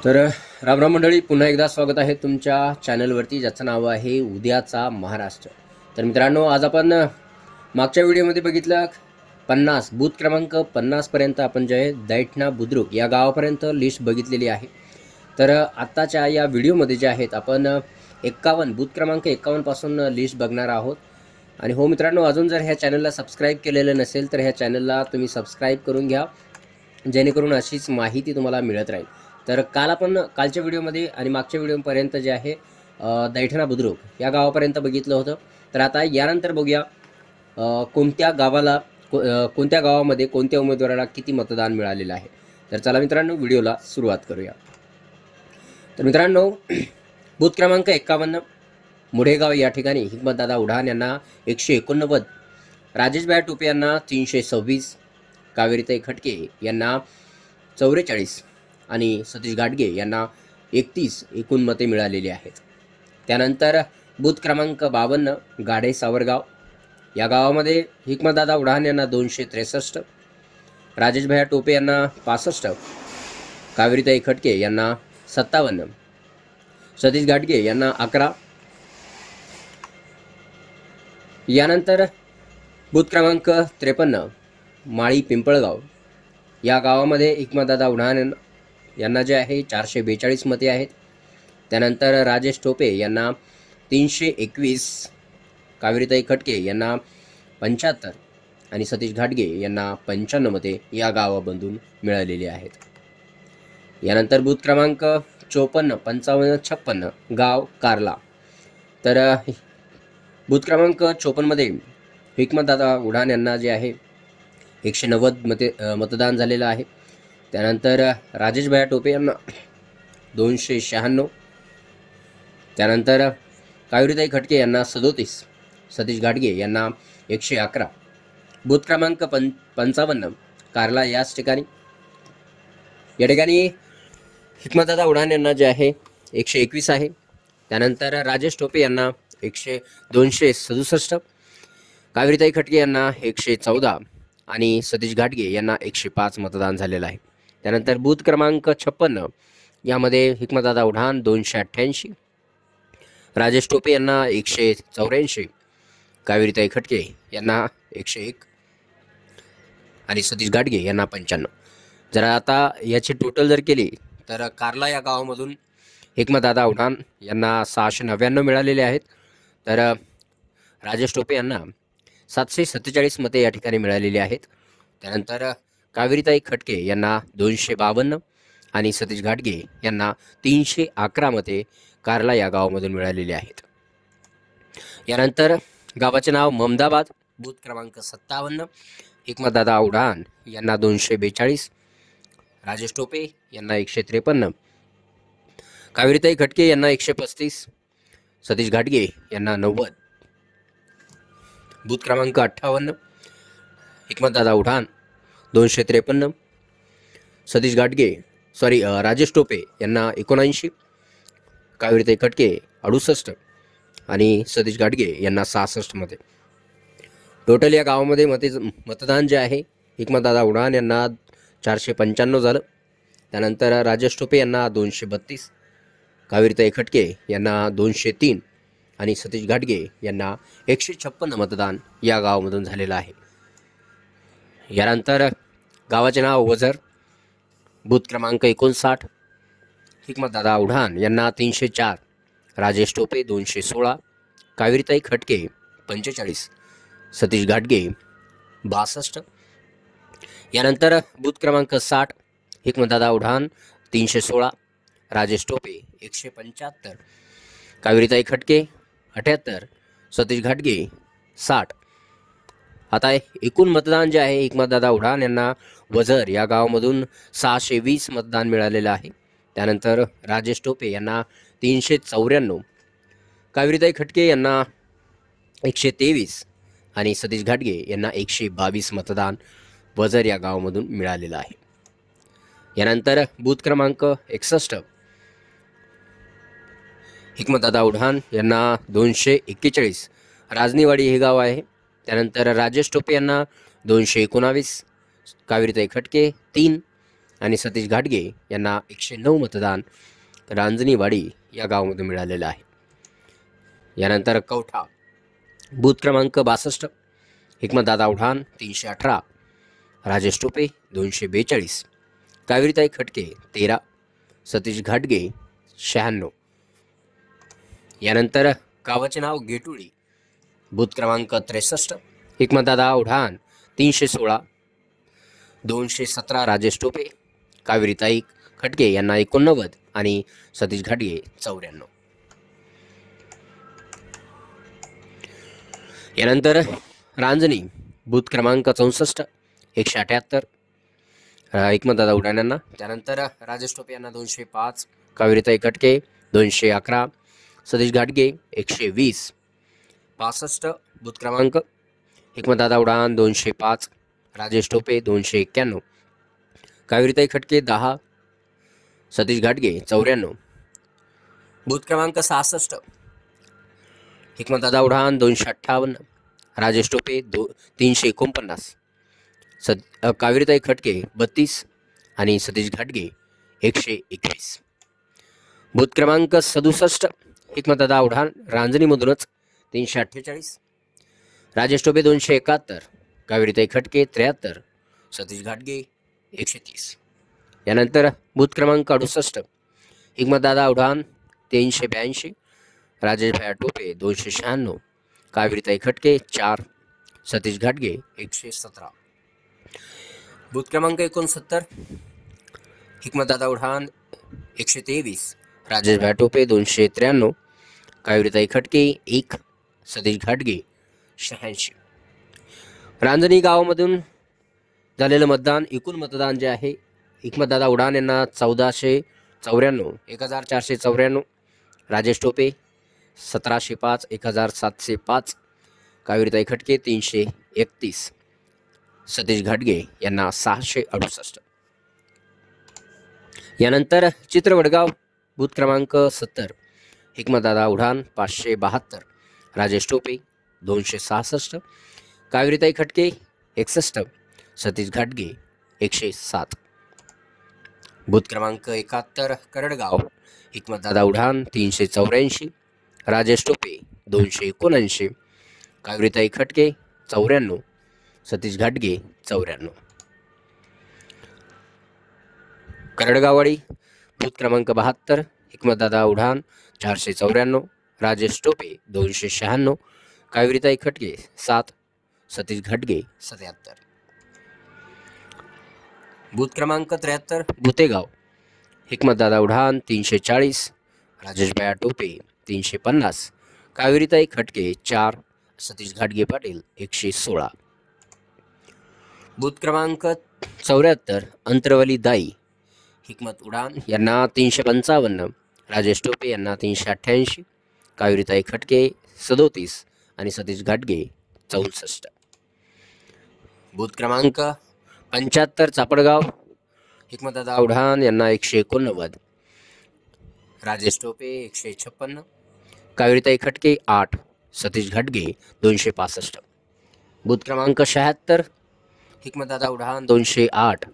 तर रामराम मंडळी, पुन्हा एकदा स्वागत आहे तुमच्या चॅनलवरती, ज्याचं नाव आहे उद्याचा महाराष्ट्र. तर मित्रांनो, आज आपण मागच्या व्हिडिओमध्ये बघितलं 50 बूथ क्रमांक 50पर्यंत आपण जे आहे दैठणा बुद्रुक या गावापर्यंत लिस्ट बघितलेली आहे. तर आत्ताच्या या व्हिडिओमध्ये जे आहेत आपण 51 बूथ क्रमांक 51 पासून लिस्ट बघणार आहोत. आणि हो मित्रांनो, अजून जर ह्या चॅनलला सबस्क्राईब केलेलं नसेल तर ह्या चॅनलला तुम्ही सबस्क्राईब करून घ्या, जेणेकरून अशीच माहिती तुम्हाला मिळत राहील. तर काल आपण कालच्या व्हिडिओमध्ये आणि मागच्या व्हिडिओपर्यंत जे आहे दैठणा बुद्रुक या गावापर्यंत बघितलं होतं. तर आता यानंतर बघूया कोणत्या गावामध्ये कोणत्या उमेदवाराला किती मतदान मिळालेलं आहे. तर चला मित्रांनो, व्हिडिओला सुरुवात करूया. तर मित्रांनो, बूथ क्रमांक 51 मुढेगाव या ठिकाणी हिकमतदादा उढान यांना 189, राजेशभाई टोपे यांना 326, कावेरीताई खटके यांना 44 आणि सतीश घाटगे यांना 31 एकूण मते मिळालेली आहेत. त्यानंतर बूथ क्रमांक 52 गाढे सावरगाव या गावामध्ये हिकमतदादा उढान यांना 263, राजेशभाई टोपे यांना 65, कावेरीताई खटके यांना 57, सतीश घाटगे यांना 11. यानंतर बूथ क्रमांक 53 माळी पिंपळगाव या गावामध्ये हिकमतदादा उढान यांना जे आहे 442 मते आहेत. त्यानंतर राजेश टोपे यांना 321, कावेरीताई खटके यांना 75 आणि सतीश घाटगे यांना 95 मते या गावामधून मिळालेली आहेत. यानंतर बूथ क्रमांक 54 55 56 गाव कारला. तर बूथ क्रमांक 54 मध्ये हिकमतदादा उढान यांना जे आहे 190 मतदान झालेलं आहे. त्यानंतर राजेशभाई टोपे यांना 296, त्यानंतर कावेरीताई खटके यांना 37, सतीश घाटगे यांना 111. बूथ क्रमांक 55 कारला याच ठिकाणी हिकमतदादा उढान यांना जे आहे 121 आहे. त्यानंतर राजेश टोपे यांना 267, कावेरीताई खटके यांना 114 आणि सतीश घाटगे यांना 105 मतदान झालेलं आहे. त्यानंतर बूथ क्रमांक 56 यामध्ये हिकमतदादा उढान 288, राजेश टोपे यांना 184, कावेरीताई खटके यांना 101 आणि सतीश घाटगे यांना 95. जर आता याची टोटल जर केली तर कारला या गावामधून हिकमतदादा उढान यांना 699 मिळालेले आहेत. तर राजेश टोपे यांना 747 मते या ठिकाणी मिळालेली आहेत. त्यानंतर कावेरीताई खटके यांना 252 आणि सतीश घाटगे यांना 311 मते कारला या गावामधून मिळालेली आहेत. यानंतर गावाचे नाव ममदाबाद, बूथ क्रमांक 57 हिकमतदादा उढान यांना 242, राजेश टोपे यांना 153, कावेरीताई खटके यांना 135, सतीश घाटगे यांना 90. बूथ क्रमांक 58 हिकमतदादा उढान 253, राजेश टोपे यांना 79, कावेरीताई खटके 68 आणि सतीश घाटगे यांना 66 मध्ये. टोटल या गावामध्ये मतदान जे आहे हिकमतदादा उढान यांना 495 झालं. त्यानंतर राजेश टोपे यांना 232, कावेरीताई खटके यांना 203 आणि सतीश घाटगे यांना 156 मतदान या गावामधून झालेलं आहे. यानंतर गावाचे नाव वझर, बूथ क्रमांक 59 हिकमतदादा उढान यांना 304, राजेश टोपे 216, कावेरीताई खटके 45, सतीश घाटगे 62. यानंतर बूथ क्रमांक 60 हिकमतदादा उढान 316, राजेश टोपे 175, कावेरीताई खटके 78, सतीश घाटगे 60. आता एकूण मतदान जे आहे हिकमतदादा उढान यांना वझर या गावामधून 620 मतदान मिळालेलं आहे. त्यानंतर राजेश टोपे यांना 394, कावेरीताई खटके यांना 123 आणि सतीश घाटगे यांना 122 मतदान वझर या गावामधून मिळालेलं आहे. यानंतर बूथ क्रमांक 61 हिकमतदादा उढान यांना 241, राजनीवाडी हे गाव आहे. त्यानंतर राजेश टोपे यांना 219, कावेरीताई खटके 3, आणि सतीश घाटगे यांना 109 मतदान रांजणीवाडी या गावामध्ये मिळालेलं आहे. यानंतर कवठा बूथ क्रमांक 62 हिकमतदादा उढान 318, राजेश टोपे 242, कावेरीताई खटके 13, सतीश घाटगे 96. यानंतर गावाचे नाव गेटुळी बूथ क्रमांक 63 हिकमतदादा उढान 316, 217 राजेश टोपे, कावेरीताई खटके यांना 89 आणि सतीश घाटगे 94. यानंतर रांजणी बूथ क्रमांक 64 178 हिकमतदादा उढान यांना. त्यानंतर राजेश टोपे यांना 205, कावेरीताई खटके 211, सतीश घाटगे 120. 65 बूथ क्रमांक हिकमतदादा उढान 205, राजेश टोपे 291, कावेरीताई खटके 10, सतीश घाटगे 94. बूथ क्रमांक 66 हिकमतदादा उढान 258, राजेश टोपे 349, कावेरीताई खटके 32 आणि सतीश घाटगे 121. बूथ क्रमांक 67 हिकमतदादा उढान रांजणीमधूनच 348, राजेश टोपे 271, कावेरीताई खटके 73, सतीश घाटगे 130. यानंतर बूथ क्रमांक 68 हिकमतदादा उढान 382, राजेश भैया टोपे 296, कावेरीताई खटके 4, सतीश घाटगे 117. बूथ क्रमांक 69 हिकमतदादा उढान 123, राजेश भैया टोपे 293, कावेरीताई खटके 1, सतीश घाटगे 86. रांजणी गावामधून झालेलं मतदान, एकूण मतदान जे आहे हिकमतदादा उढान यांना 1494, 1494, राजेश टोपे 1705, 1705, कावेरीताई खटके 331, सतीश घाटगे यांना 668. यानंतर चित्रवडगाव बूथ क्रमांक 70 हिकमतदादा उढान 572, राजेश टोपे 266, कावेरीताई खटके 61, सतीश घाटगे 107. बूथ क्रमांक 71 करडगाव हिकमतदादा उढान 384, राजेश टोपे 279, कावेरीताई खटके 94, सतीश घाटगे 94. करडगाववाडी बूथ क्रमांक 72 हिकमतदादा उढान 494, राजेश टोपे 296, कावेरीताई खटके 7, सतीश घाटगे 77. बूथ क्रमांक 73 भुतेगाव हिकमतदादा उढान 340, राजेश भैया टोपे 350, कावेरीताई खटके 4, सतीश घाटगे पाटील 116. बूथ क्रमांक 74 अंतरवली दाई हिकमत उढान यांना 355, राजेश टोपे यांना 388, कावेरीताई खटके 37 आणि सतीश घाटगे 64. बूथ क्रमांक 75 चापडगाव हिकमतदादा उढान यांना 189, राजेश टोपे 156, कावेरीताई खटके 8, सतीश घाटगे 265. बूथ क्रमांक 76 हिकमतदादा उढान 208,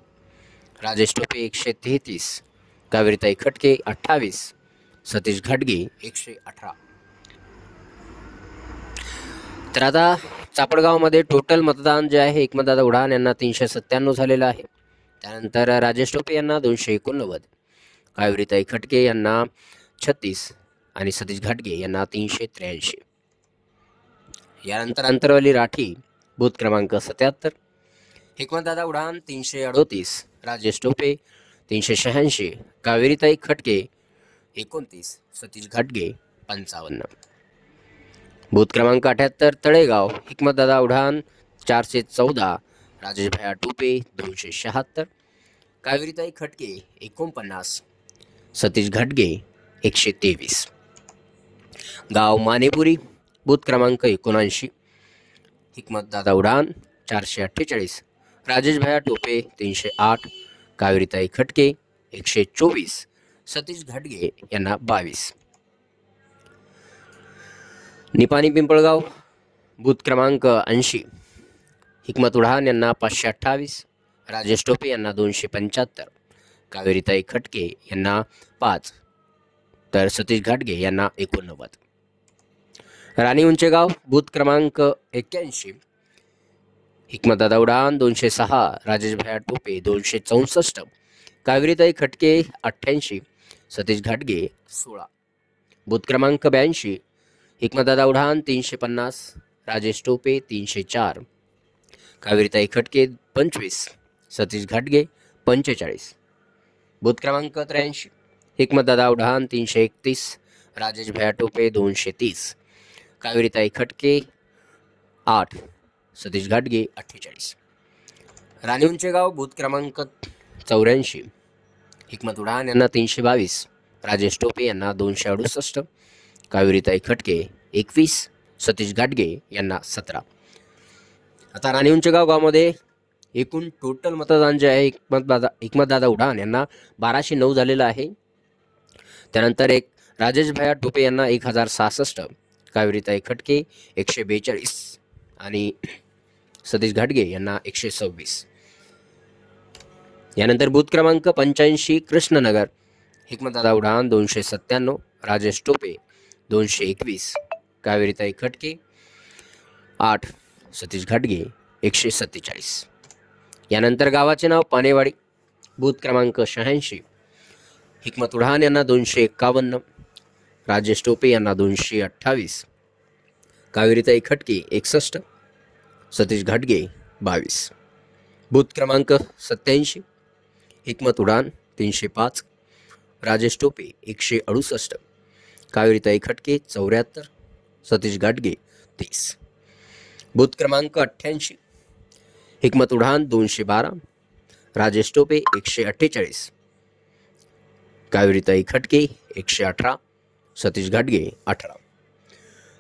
राजेश टोपे 133, कावेरीताई खटके 28, सतीश घाटगे 118. तर आता चापडगावमध्ये टोटल मतदान जे आहे हिकमतदादा उढान यांना 397 झालेलं आहे. त्यानंतर राजेश टोपे यांना 289, कावेरीताई खटके यांना 36 आणि सतीश घाटगे यांना 383. यानंतर अंतरवली राठी बूथ क्रमांक 77 हिकमतदादा उढान 338, राजेश टोपे 386, कावेरीताई खटके 29, सतीश घाटगे 55. बूथ क्रमांक 78 तळेगाव हिकमतदादा उढान 414, राजेश भैया टोपे 276, कावेरीताई खटके 49, सतीश घाटगे 123. गाव मानेपुरी बूथ क्रमांक 79 हिकमतदादा उढान 448, राजेश भैया टोपे 308, कावेरीताई खटके 124, सतीश घाटगे यांना 22. निपाणी पिंपळगाव बूथ क्रमांक 80 हिकमत उढान यांना 528, राजेश टोपे यांना 275, कावेरीताई खटके यांना 5, तर सतीश घाटगे यांना 89. राणी उंचेगाव बूथ क्रमांक 81, हिकमतदादा उडान 206, राजेश भैया टोपे 264, कावेरीताई खटके 88, सतीश घाटगे 16. बूथ क्रमांक 82, हिकमतदादा उडान 350, राजेश टोपे 304, कावेरीताई खटके 25, सतीश घाटगे 45. बूथ क्रमांक 83, हिकमतदादा उडान 331, राजेश भैया टोपे 230, कावेरीताई खटके 8, सतीश घाटगे 48. राणी उंचेगाव बूथ क्रमांक 84, हिकमत उडान यांना 322, राजेश टोपे यांना 268, कावेरीताई खटके 21, सतीश घाटगे यांना 17. आता राणी उंचेगाव गावामध्ये एकूण टोटल मतदान जे आहे हिकमतदादा उडान यांना 1209 झालेलं आहे. त्यानंतर एक राजेश भैया टोपे यांना 1066, कावेरीताई खटके 142 आणि सतीश घाटगे यांना 126. यानंतर बूथ क्रमांक 85, कृष्णनगर, हिकमतदादा उडान 297, राजेश टोपे 221, कावेरीताई खटके 8, सतीश घाटगे 147. यानंतर गावाचे नाव पानेवाडी, बूथ क्रमांक 86, हिकमत उडान यांना 251, राजेश टोपे यांना 228, कावेरीताई खटके 61, सतीश घाटगे 22. बूथ क्रमांक 87, हिकमत उडान 305, राजेश टोपे 168, कावेरीताई खटके 74, सतीश घाटगे 30. बूथ क्रमांक 88, हिकमत उडान 212, राजेश टोपे 148, कावेरीताई खटके 118, सतीश घाटगे 18.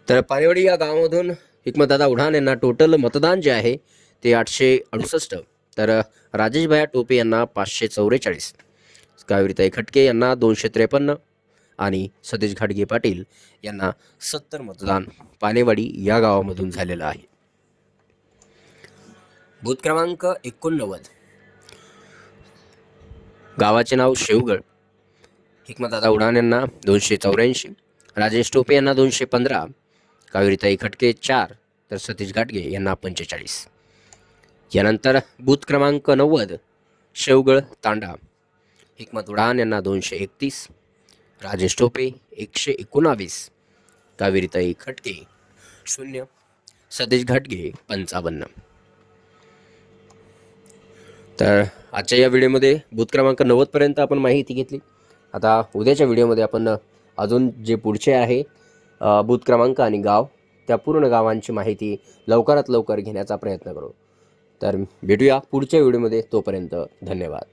तर पानेवाडी या गावामधून हिकमतदादा उडान यांना टोटल मतदान जे आहे ते 868, तर राजेश भैया टोपे यांना 544, कावेरीताई खटके यांना 253 आणि सतीश घाटगे पाटील यांना 70 मतदान पानेवाडी या गावामधून झालेलं आहे. बूथ क्रमांक 89, गावाचे नाव शेवगळ, हिकमतदादा उडान यांना 284, राजेश टोपे यांना 215, कावेरीताई खटके 4, तर सतीश घाटगे यांना 45. यानंतर बूथ क्रमांक 90, शेवगळ तांडा, हिकमत उडान यांना 231, राजेश टोपे 119, कावेरीताई खटके 0, सतीश घाटगे 55. तर आजच्या या व्हिडिओमध्ये बूथ क्रमांक 90पर्यंत आपण माहिती घेतली. आता उद्याच्या व्हिडिओमध्ये आपण अजून जे पुढचे आहे बूथ क्रमांक आणि गाव, त्या पूर्ण गावांची माहिती लवकरात लवकर घेण्याचा प्रयत्न करू. तर भेटूया पुढच्या व्हिडिओमध्ये. तोपर्यंत धन्यवाद.